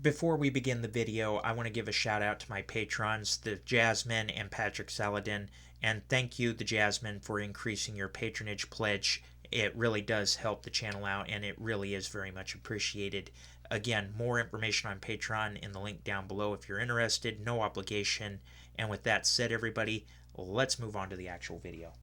Before we begin the video, I want to give a shout out to my patrons, the Jasmine and Patrick Saladin, and thank you, the Jasmine, for increasing your patronage pledge. It really does help the channel out, and it really is very much appreciated. Again, more information on Patreon in the link down below if you're interested, no obligation. And with that said, everybody, let's move on to the actual video.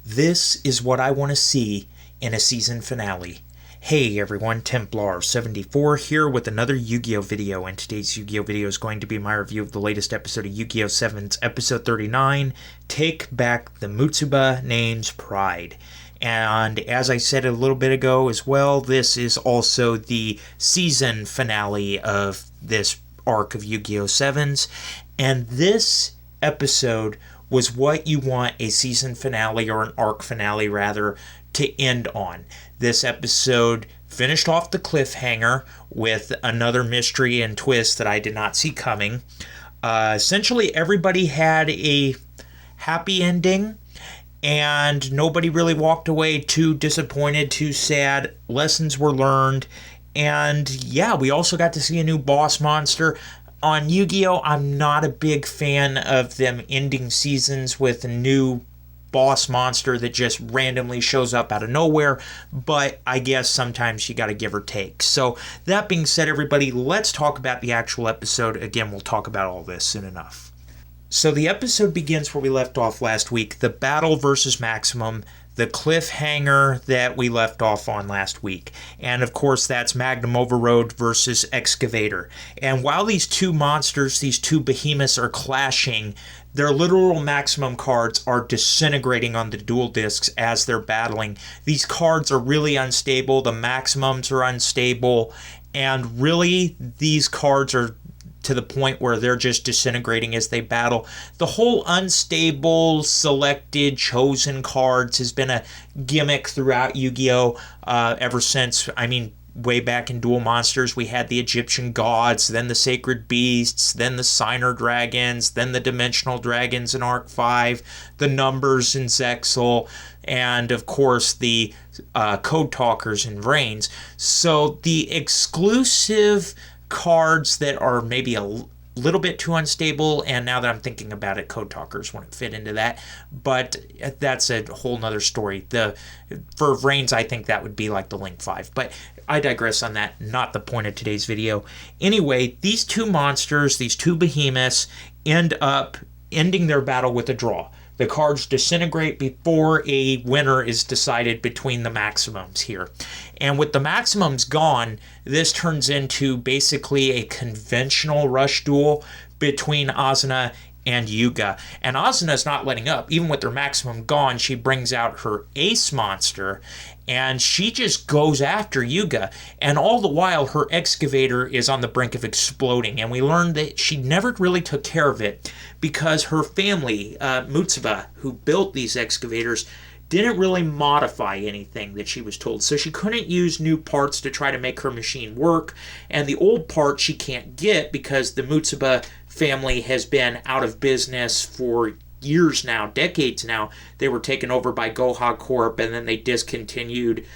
This is what I want to see in a season finale. Hey everyone, Templar74 here with another Yu-Gi-Oh video, and today's Yu-Gi-Oh video is going to be my review of the latest episode of Yu-Gi-Oh! 7's episode 39, Take Back the Mutsuba Name's Pride. And as I said a little bit ago as well, this is also the season finale of this arc of Yu-Gi-Oh! 7's, and this episode was what you want a season finale, or an arc finale rather, to end on. This episode finished off the cliffhanger with another mystery and twist that I did not see coming. Essentially, everybody had a happy ending, and nobody really walked away too disappointed, too sad. Lessons were learned, and yeah, we also got to see a new boss monster. On Yu-Gi-Oh! I'm not a big fan of them ending seasons with a new boss monster that just randomly shows up out of nowhere, but I guess sometimes you got to give or take. So that being said, everybody, let's talk about the actual episode. Again, we'll talk about all this soon enough. So the episode begins where we left off last week, the battle versus Maximum, the cliffhanger that we left off on last week. And of course, that's Magnum Overload versus Excavator. And while these two monsters, these two behemoths are clashing, their literal Maximum cards are disintegrating on the dual discs as they're battling. These cards are really unstable. The Maximums are unstable. And really, these cards are to the point where they're just disintegrating as they battle. The whole unstable, selected, chosen cards has been a gimmick throughout Yu-Gi-Oh! Ever since, way back in Duel Monsters, we had the Egyptian gods, then the Sacred Beasts, then the Signer Dragons, then the Dimensional Dragons in Arc 5, the Numbers in Zexal, and of course the Code Talkers in Reigns. So the exclusive cards that are maybe a little bit too unstable, and now that I'm thinking about it, Code Talkers wouldn't fit into that, but that's a whole nother story. For Reigns, I think that would be like the Link 5, but I digress on that, not the point of today's video. Anyway, these two monsters, these two behemoths, end up ending their battle with a draw. The cards disintegrate before a winner is decided between the Maximums here. And with the Maximums gone, this turns into basically a conventional rush duel between Asuna and Yuga. And Asuna's not letting up. Even with her Maximum gone, she brings out her ace monster, and she just goes after Yuga. And all the while, her excavator is on the brink of exploding. And we learned that she never really took care of it because her family, Mutsuba, who built these excavators, didn't really modify anything that she was told. So she couldn't use new parts to try to make her machine work. And the old parts she can't get because the Mutsuba family has been out of business for years now, decades now. They were taken over by Goha Corp, and then they discontinued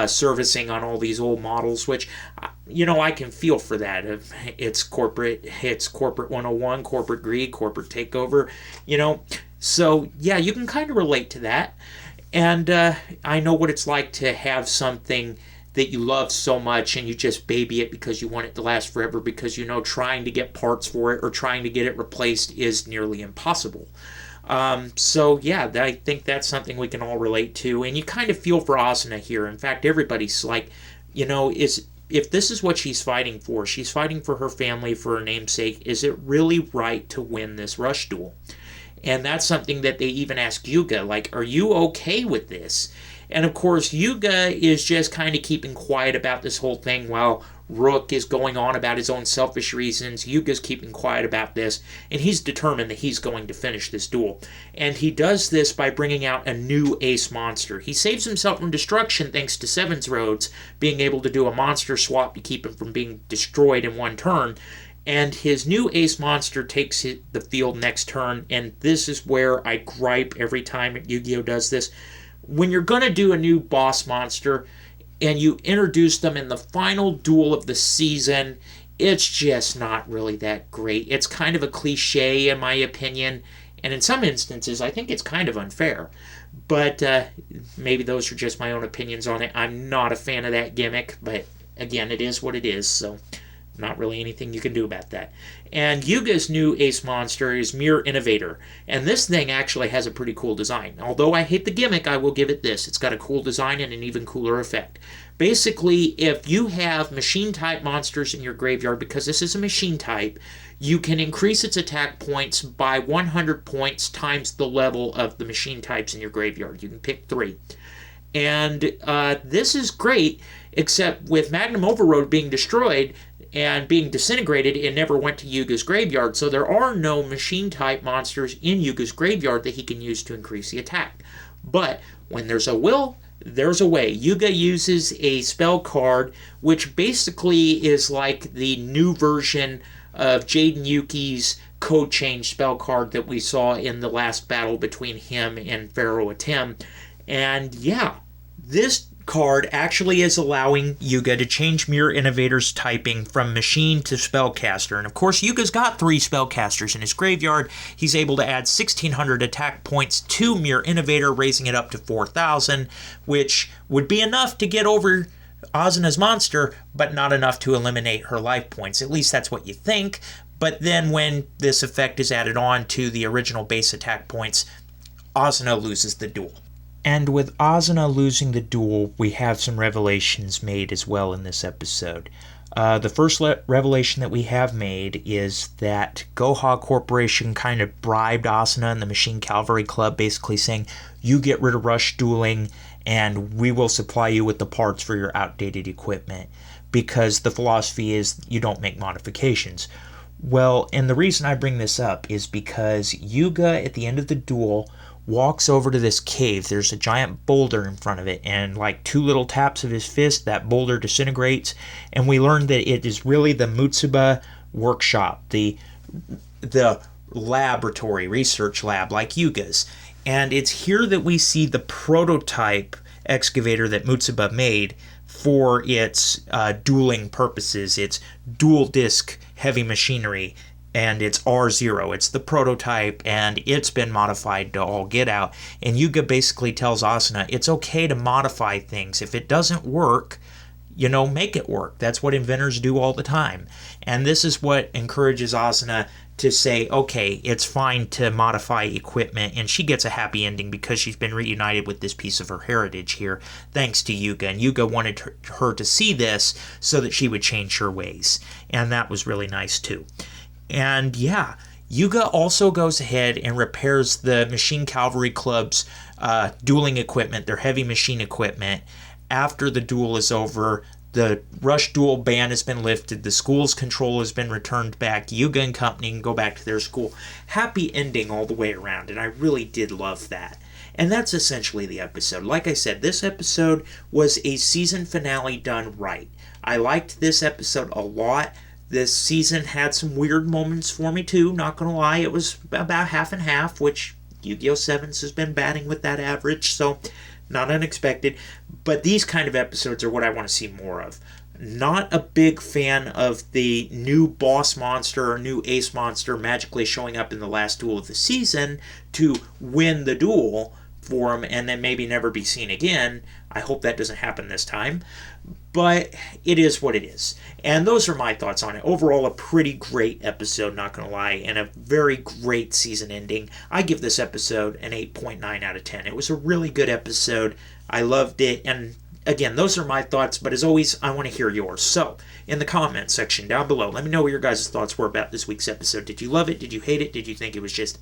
servicing on all these old models, which, I can feel for that. It's corporate 101, corporate greed, corporate takeover, So, yeah, you can kind of relate to that. And I know what it's like to have something that you love so much and you just baby it because you want it to last forever, because trying to get parts for it or trying to get it replaced is nearly impossible. So yeah, I think that's something we can all relate to, and you kind of feel for Asuna here. In fact, everybody's like, if this is what she's fighting for her family, for her namesake, is it really right to win this rush duel? And that's something that they even ask Yuga, like, are you okay with this? And of course, Yuga is just kind of keeping quiet about this whole thing while Rook is going on about his own selfish reasons. Yuga's keeping quiet about this, and he's determined that he's going to finish this duel. And he does this by bringing out a new ace monster. He saves himself from destruction thanks to SEVENS Roads being able to do a monster swap to keep him from being destroyed in one turn. And his new ace monster takes the field next turn, and this is where I gripe every time Yu-Gi-Oh! Does this. When you're going to do a new boss monster and you introduce them in the final duel of the season it's just not really that great. It's kind of a cliche in my opinion, and in some instances I think it's kind of unfair. But maybe those are just my own opinions on it. I'm not a fan of that gimmick, but again, it is what it is, so not really anything you can do about that. And Yuga's new ace monster is Mirror Innovator, and this thing actually has a pretty cool design. Although I hate the gimmick, I will give it this. It's got a cool design and an even cooler effect. Basically, if you have machine-type monsters in your graveyard, because this is a machine type, you can increase its attack points by 100 points times the level of the machine types in your graveyard. You can pick 3. And this is great, except with Magnum Overload being destroyed and being disintegrated, it never went to Yuga's graveyard, so there are no machine-type monsters in Yuga's graveyard that he can use to increase the attack. But when there's a will, there's a way. Yuga uses a spell card, which basically is like the new version of Jaden Yuki's Code Change spell card that we saw in the last battle between him and Pharaoh Atem. And yeah, this card actually is allowing Yuga to change Mirror Innovator's typing from machine to spellcaster. And of course, Yuga's got 3 spellcasters in his graveyard. He's able to add 1,600 attack points to Mirror Innovator, raising it up to 4,000, which would be enough to get over Azuna's monster, but not enough to eliminate her life points. At least that's what you think. But then when this effect is added on to the original base attack points, Azuna loses the duel. And with Azuna losing the duel, we have some revelations made as well in this episode. The first revelation that we have made is that Goha Corporation kind of bribed Asuna and the Machine Cavalry Club, basically saying, you get rid of rush dueling and we will supply you with the parts for your outdated equipment, because the philosophy is you don't make modifications. Well, and the reason I bring this up is because Yuga, at the end of the duel, walks over to this cave. There's a giant boulder in front of it, and like 2 little taps of his fist, that boulder disintegrates, and we learn that it is really the Mutsuba workshop, the laboratory, research lab like Yuga's. And it's here that we see the prototype excavator that Mutsuba made for its dueling purposes. It's dual disc heavy machinery, and it's R0. It's the prototype, and it's been modified to all get out. And Yuga basically tells Asuna, it's okay to modify things. If it doesn't work, you know, make it work. That's what inventors do all the time. And this is what encourages Asuna to say, okay, it's fine to modify equipment, and she gets a happy ending because she's been reunited with this piece of her heritage here, thanks to Yuga. And Yuga wanted her to see this so that she would change her ways. And that was really nice too. And yeah, Yuga also goes ahead and repairs the Machine Cavalry Club's dueling equipment, their heavy machine equipment. After the duel is over, the rush duel ban has been lifted, the school's control has been returned back, Yuga and company can go back to their school. Happy ending all the way around, and I really did love that. And that's essentially the episode. Like I said, this episode was a season finale done right. I liked this episode a lot. This season had some weird moments for me too, not gonna lie. It was about half and half, which Yu-Gi-Oh! Sevens has been batting with that average, so not unexpected. But these kind of episodes are what I want to see more of. Not a big fan of the new boss monster or new ace monster magically showing up in the last duel of the season to win the duel for him and then maybe never be seen again. I hope that doesn't happen this time. But it is what it is. And those are my thoughts on it. Overall, a pretty great episode, not going to lie, and a very great season ending. I give this episode an 8.9 out of 10. It was a really good episode. I loved it. And again, those are my thoughts, but as always, I want to hear yours. So, in the comment section down below, let me know what your guys' thoughts were about this week's episode. Did you love it? Did you hate it? Did you think it was just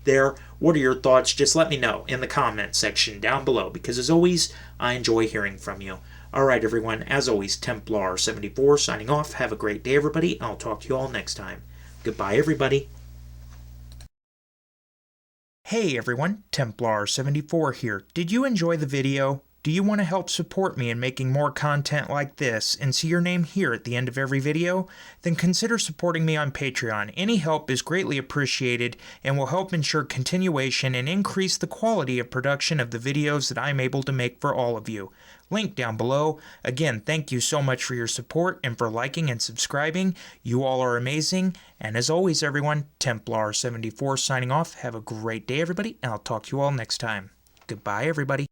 there? What are your thoughts? Just let me know in the comment section down below, because as always, I enjoy hearing from you. Alright everyone, as always, Templar74 signing off. Have a great day everybody. I'll talk to you all next time. Goodbye everybody. Hey everyone, Templar74 here. Did you enjoy the video? Do you want to help support me in making more content like this and see your name here at the end of every video? Then consider supporting me on Patreon. Any help is greatly appreciated and will help ensure continuation and increase the quality of production of the videos that I'm able to make for all of you. link down below. Again, thank you so much for your support and for liking and subscribing. You all are amazing. And as always, everyone, Templar74 signing off. Have a great day, everybody, and I'll talk to you all next time. Goodbye, everybody.